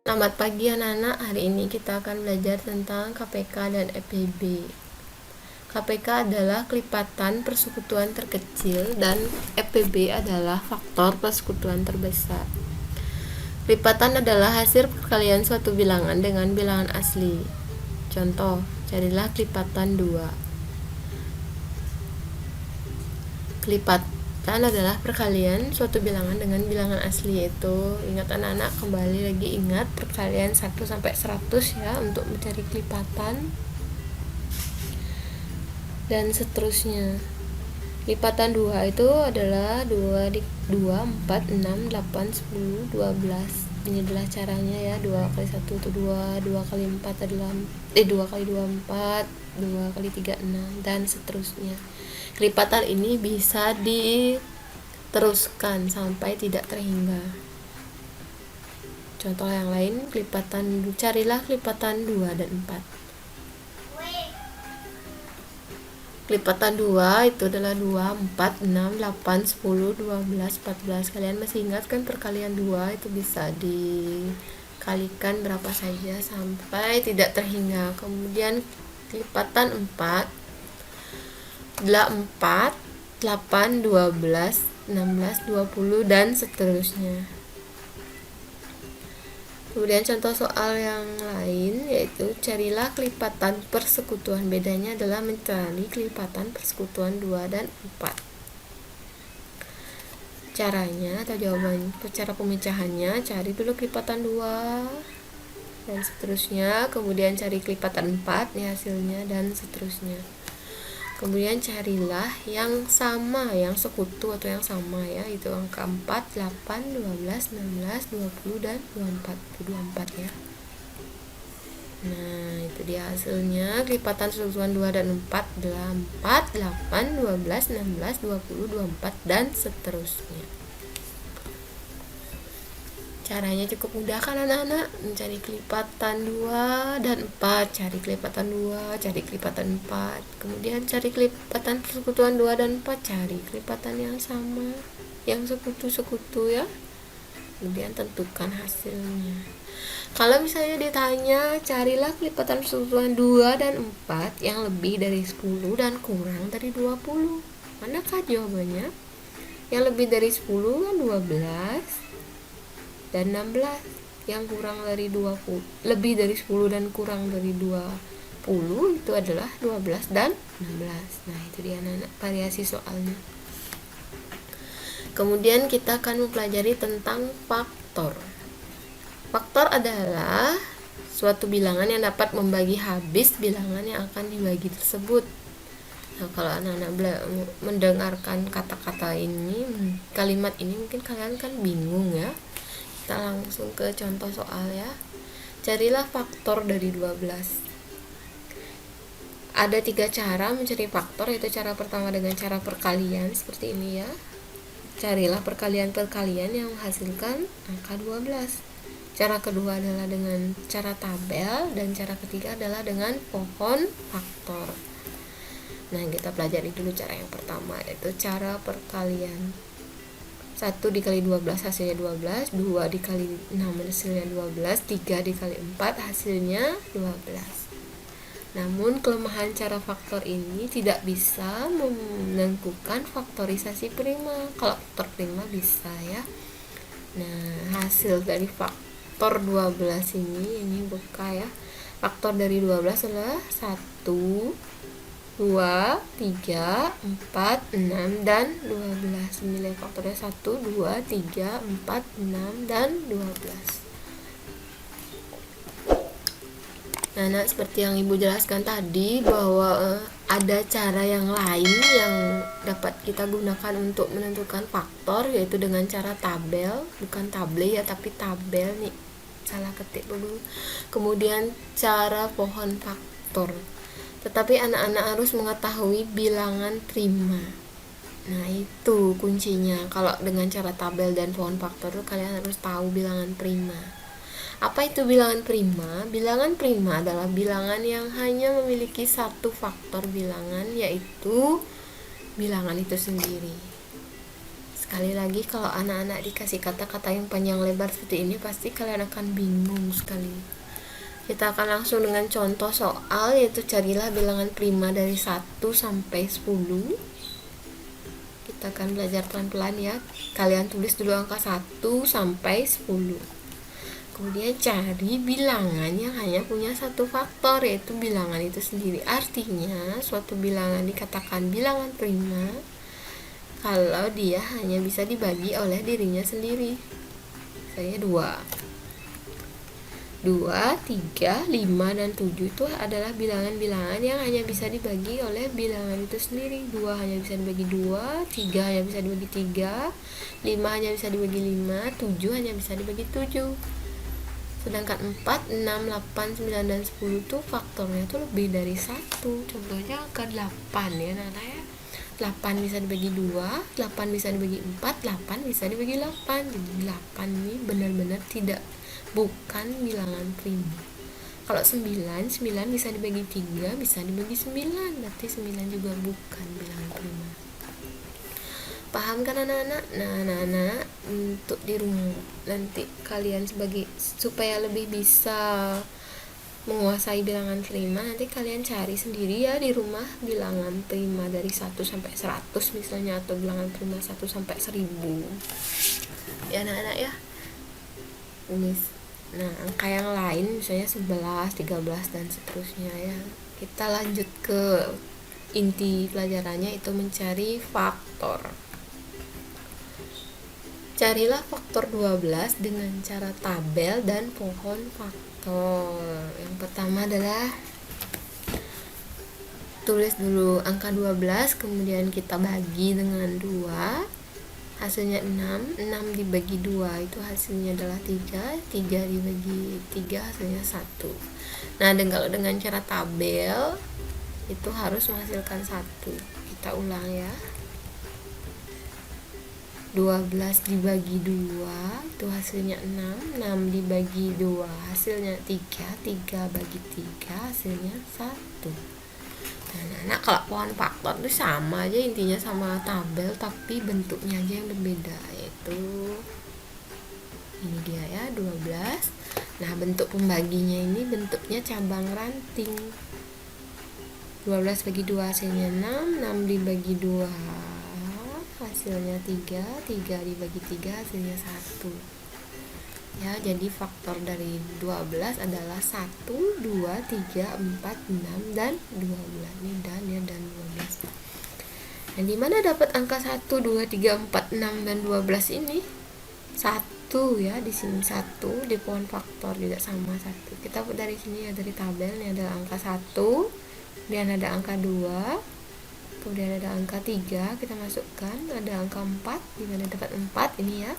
Selamat pagi anak-anak, hari ini kita akan belajar tentang KPK dan FPB. KPK adalah kelipatan persekutuan terkecil dan FPB adalah faktor persekutuan terbesar. Kelipatan adalah hasil perkalian suatu bilangan dengan bilangan asli. Contoh, carilah kelipatan 2. Kelipatan adalah perkalian suatu bilangan dengan bilangan asli, yaitu ingat anak-anak, kembali lagi ingat perkalian 1 sampai 100 ya untuk mencari kelipatan dan seterusnya. Kelipatan 2 itu adalah 2 4, 6, 8, 10, 12. Ini adalah caranya ya. 2 kali 1 itu 2, 2 kali 4 adalah 2 kali 2 4, 2 kali 3 6 dan seterusnya. Kelipatan ini bisa diteruskan sampai tidak terhingga. Contoh yang lain, carilah kelipatan 2 dan 4. Kelipatan 2 itu adalah 2, 4, 6, 8, 10, 12, 14. Kalian masih ingat kan perkalian 2 itu bisa dikalikan berapa saja sampai tidak terhingga. Kemudian kelipatan 4 adalah 4, 8, 12, 16, 20 dan seterusnya. Kemudian contoh soal yang lain yaitu carilah kelipatan persekutuan. Bedanya adalah mencari kelipatan persekutuan 2 dan 4. Caranya atau jawabannya, cara pemecahannya, cari dulu kelipatan 2 dan seterusnya, kemudian cari kelipatan 4 nih hasilnya dan seterusnya. Kemudian carilah yang sama, yang sekutu atau yang sama ya, itu angka 4, 8, 12, 16, 20 dan 24 ya. Nah, itu dia hasilnya. Kelipatan persekutuan 2 dan 4 adalah 4, 8, 12, 16, 20, 24 dan seterusnya. Caranya cukup mudah kan anak-anak? Mencari kelipatan 2 dan 4, cari kelipatan 2, cari kelipatan 4. Kemudian cari kelipatan persekutuan 2 dan 4, cari kelipatan yang sama, yang sekutu-sekutu ya. Kemudian tentukan hasilnya. Kalau misalnya ditanya, carilah kelipatan persekutuan 2 dan 4 yang lebih dari 10 dan kurang dari 20. Manakah jawabannya? Yang lebih dari 10 kan 12 dan 16, yang kurang dari 20, lebih dari 10 dan kurang dari 20 itu adalah 12 dan 16. Nah, itu dia anak-anak variasi soalnya. Kemudian kita akan mempelajari tentang faktor. Faktor adalah suatu bilangan yang dapat membagi habis bilangan yang akan dibagi tersebut. Nah, kalau anak-anak mendengarkan kata-kata ini, kalimat ini, mungkin kalian kan bingung ya. Kita langsung ke contoh soal ya. Carilah faktor dari 12. Ada 3 cara mencari faktor, yaitu cara pertama dengan cara perkalian seperti ini ya. Carilah perkalian-perkalian yang menghasilkan angka 12. Cara kedua adalah dengan cara tabel dan cara ketiga adalah dengan pohon faktor. Nah, kita pelajari dulu cara yang pertama, yaitu cara perkalian. 1 dikali 12 hasilnya 12, 2 dikali 6 hasilnya 12, 3 dikali 4 hasilnya 12. Namun kelemahan cara faktor ini tidak bisa menentukan faktorisasi prima. Kalau faktor prima bisa ya. Nah, hasil dari faktor 12 ini buka ya. Faktor dari 12 adalah 1, 2, 3, 4, 6, dan 12. Nilai faktornya 1, 2, 3, 4, 6, dan 12. Nah, seperti yang Ibu jelaskan tadi, bahwa ada cara yang lain yang dapat kita gunakan untuk menentukan faktor, yaitu dengan cara tabel, bukan table ya, tapi tabel nih, salah ketik dulu. Kemudian cara pohon faktor. Tetapi anak-anak harus mengetahui bilangan prima. Nah, itu kuncinya. Kalau dengan cara tabel dan pohon faktor itu kalian harus tahu bilangan prima. Apa itu bilangan prima? Bilangan prima adalah bilangan yang hanya memiliki satu faktor bilangan, yaitu bilangan itu sendiri. Sekali lagi, kalau anak-anak dikasih kata-kata yang panjang lebar seperti ini, pasti kalian akan bingung sekali. Kita akan langsung dengan contoh soal, yaitu carilah bilangan prima dari 1 sampai 10. Kita akan belajar pelan-pelan ya. Kalian tulis dulu angka 1 sampai 10. Kemudian cari bilangan yang hanya punya satu faktor, yaitu bilangan itu sendiri. Artinya, suatu bilangan dikatakan bilangan prima kalau dia hanya bisa dibagi oleh dirinya sendiri. Saya 2, 3, 5, dan 7 itu adalah bilangan-bilangan yang hanya bisa dibagi oleh bilangan itu sendiri. 2 hanya bisa dibagi 2, 3 hanya bisa dibagi 3, 5 hanya bisa dibagi 5, 7 hanya bisa dibagi 7. Sedangkan 4, 6, 8, 9, dan 10 itu faktornya itu lebih dari 1. Contohnya angka 8 ya Nana ya. 8 bisa dibagi 2, 8 bisa dibagi 4, 8 bisa dibagi 8. Jadi 8 ini benar-benar bukan bilangan prima. Kalau 9 bisa dibagi 3, bisa dibagi 9, berarti 9 juga bukan bilangan prima. Paham kan anak-anak? Nah, anak-anak, untuk di rumah nanti kalian supaya lebih bisa menguasai bilangan prima, nanti kalian cari sendiri ya di rumah bilangan prima dari 1 sampai 100 misalnya, atau bilangan prima 1 sampai 1000 ya anak-anak ya. Nah, angka yang lain misalnya 11, 13, dan seterusnya ya. Kita lanjut ke inti pelajarannya, itu mencari faktor. Carilah faktor 12 dengan cara tabel dan pohon faktor. Yang pertama adalah tulis dulu angka 12, kemudian kita bagi dengan 2, hasilnya 6. 6 dibagi 2 itu hasilnya adalah 3. 3 dibagi 3 hasilnya 1. Nah, kalau dengan cara tabel itu harus menghasilkan 1. Kita ulang ya. 12 dibagi 2 itu hasilnya 6. 6 dibagi 2 hasilnya 3. 3 bagi 3 hasilnya 1. Nah, kalau pohon faktor itu sama aja, intinya sama tabel, tapi bentuknya aja yang berbeda, yaitu ini dia ya, 12. Nah, bentuk pembaginya ini bentuknya cabang ranting. 12 bagi 2 hasilnya 6. 6 dibagi 2 hasilnya 3. 3 dibagi 3 hasilnya 1 ya. Jadi faktor dari 12 adalah 1, 2, 3, 4, 6, dan 12. Ini dan 12. Dan dimana dapat angka 1, 2, 3, 4, 6, dan 12 ini? 1 ya, di sini 1 di pohon faktor juga sama 1. Kita dari sini ya, dari tabel ini ada angka 1, kemudian ada angka 2, kemudian ada angka 3, kita masukkan, ada angka 4, dimana dapat 4 ini ya.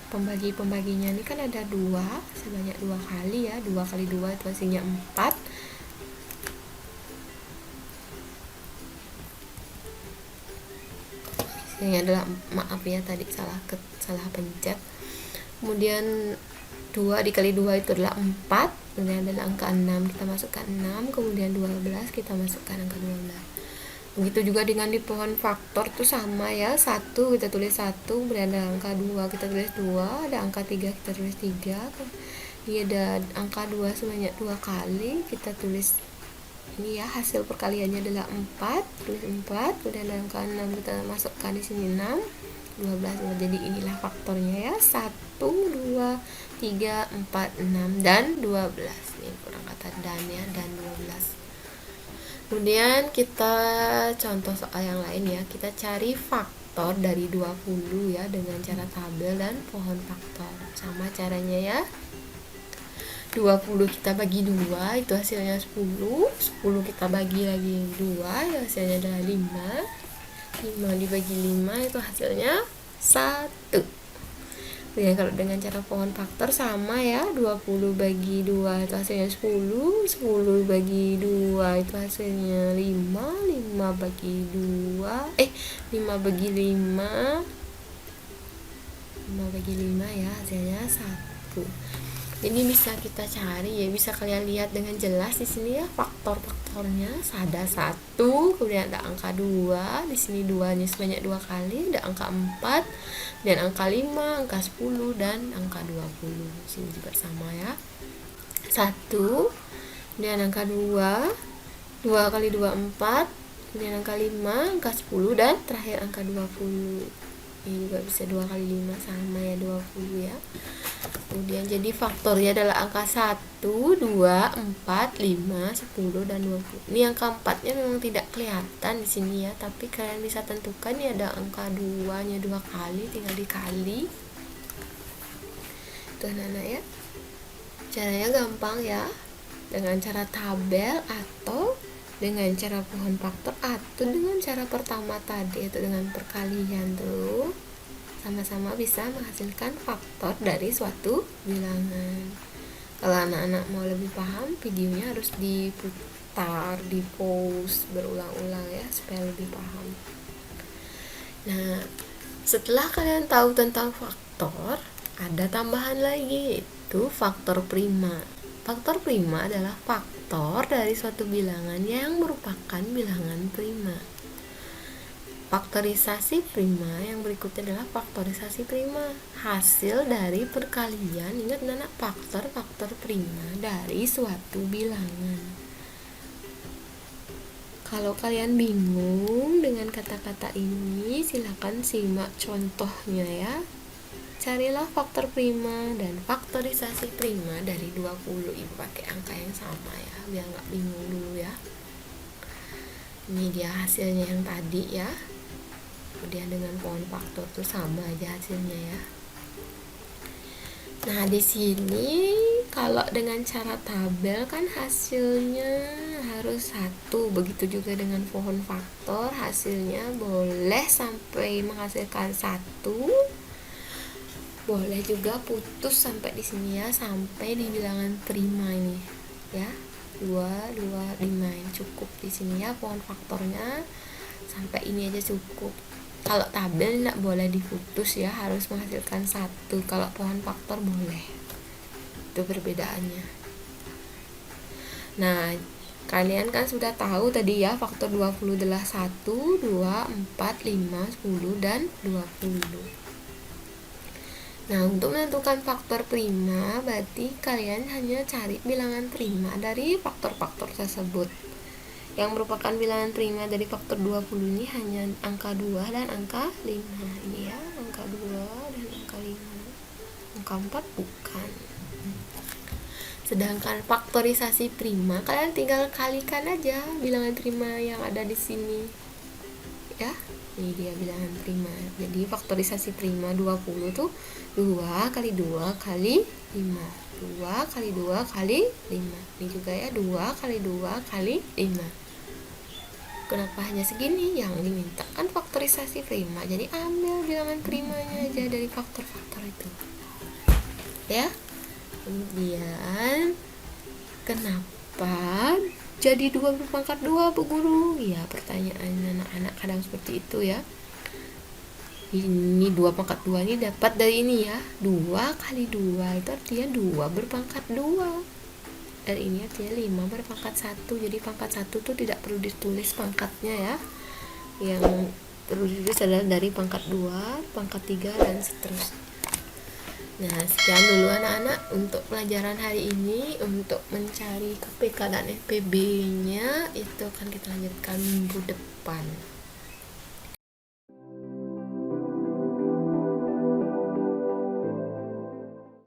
Pembaginya ini kan ada 2, sebanyak 2 kali ya. 2 kali 2 itu hasilnya 4. Hasilnya adalah, maaf ya tadi salah pencet. Kemudian 2 dikali 2 itu adalah 4. Kemudian ada angka 6, kita masukkan 6. Kemudian 12, kita masukkan angka 12. Begitu juga dengan di pohon faktor tuh sama ya. 1 kita tulis 1, kemudian ada angka 2 kita tulis 2, ada angka 3 kita tulis 3. Ini ada angka 2 sebanyak 2 kali, kita tulis ini ya, hasil perkaliannya adalah 4, tulis 4. Kemudian ada angka 6, kita masukkan di sini 6, 12. Jadi inilah faktornya ya, 1, 2, 3, 4, 6, dan 12. Ini kurang kata dan ya, dan 12. Kemudian kita contoh soal yang lain ya. Kita cari faktor dari 20 ya dengan cara tabel dan pohon faktor. Sama caranya ya. 20 kita bagi 2 itu hasilnya 10. 10 kita bagi lagi 2 itu hasilnya adalah 5. 5 dibagi 5 itu hasilnya 1. Ya, kalau dengan cara pohon faktor sama ya. 20 bagi 2 itu hasilnya 10. 10 bagi 2 itu hasilnya 5. 5 bagi 2 5 bagi 5 5 bagi 5 ya, hasilnya 1. Jadi bisa kita cari ya, bisa kalian lihat dengan jelas di sini ya faktor-faktornya. Ada 1, kemudian ada angka 2, di sini 2-nya sebanyak 2 kali, ada angka 4, dan angka 5, angka 10 dan angka 20. Di sini juga sama ya. 1, kemudian angka 2, 2 kali 2 4, kemudian angka 5, angka 10 dan terakhir angka 20. Ini juga bisa 2 kali 5 sama ya 20 ya. Kemudian jadi faktornya adalah angka 1, 2, 4, 5, 10 dan 20. Ini angka 4-nya memang tidak kelihatan di sini ya, tapi kalian bisa tentukan ya ada angka 2-nya 2 kali, tinggal dikali. Tuh anak-anak ya. Caranya gampang ya. Dengan cara tabel atau dengan cara pohon faktor atau dengan cara pertama tadi yaitu dengan perkalian tuh sama-sama bisa menghasilkan faktor dari suatu bilangan. Kalau anak-anak mau lebih paham, videonya harus diputar, di pause berulang-ulang ya supaya lebih paham. Nah, setelah kalian tahu tentang faktor, ada tambahan lagi yaitu faktor prima. Faktor prima adalah faktor dari suatu bilangan yang merupakan bilangan prima. Faktorisasi prima yang berikutnya adalah faktorisasi prima, hasil dari perkalian. Ingat anak, faktor prima dari suatu bilangan. Kalau kalian bingung dengan kata-kata ini, silakan simak contohnya ya. Carilah faktor prima dan faktorisasi prima dari 20. Ibu pakai angka yang sama ya, biar nggak bingung dulu ya. Ini dia hasilnya yang tadi ya. Kemudian dengan pohon faktor tuh sama aja hasilnya ya. Nah, di sini kalau dengan cara tabel kan hasilnya harus 1. Begitu juga dengan pohon faktor, hasilnya boleh sampai menghasilkan 1. Boleh juga putus sampai di sini ya, sampai di bilangan prima ini ya. 2, 2, 5 ini cukup di sini ya pohon faktornya. Sampai ini aja cukup. Kalau tabel tidak boleh diputus ya, harus menghasilkan 1. Kalau pohon faktor boleh. Itu perbedaannya. Nah, kalian kan sudah tahu tadi ya, faktor 20 adalah 1, 2, 4, 5, 10 dan 20. Nah, untuk menentukan faktor prima, berarti kalian hanya cari bilangan prima dari faktor-faktor tersebut. Yang merupakan bilangan prima dari faktor 20 ini hanya angka 2 dan angka 5. Ini ya, angka 2 dan angka 5. Angka 4 bukan. Sedangkan faktorisasi prima, kalian tinggal kalikan aja bilangan prima yang ada di sini. Ya, ini dia bilangan prima. Jadi faktorisasi prima 20 tuh 2 kali 2 kali 5. 2 kali 2 kali 5. Ini juga ya, 2 kali 2 kali 5. Kenapa hanya segini? Yang diminta kan faktorisasi prima. Jadi ambil bilangan primanya aja dari faktor-faktor itu. Ya. Kemudian kenapa jadi 2 berpangkat 2 Bu Guru? Ya, pertanyaan anak-anak kadang seperti itu ya. Ini 2 pangkat 2 ini dapat dari ini ya. 2 kali 2 itu artinya 2 berpangkat 2. Dan ini artinya 5 berpangkat 1. Jadi pangkat 1 tuh tidak perlu ditulis pangkatnya ya. Yang perlu ditulis adalah dari pangkat 2, pangkat 3 dan seterusnya. Nah, sekian dulu anak-anak untuk pelajaran hari ini. Untuk mencari KPK dan FPB-nya itu akan kita lanjutkan minggu depan.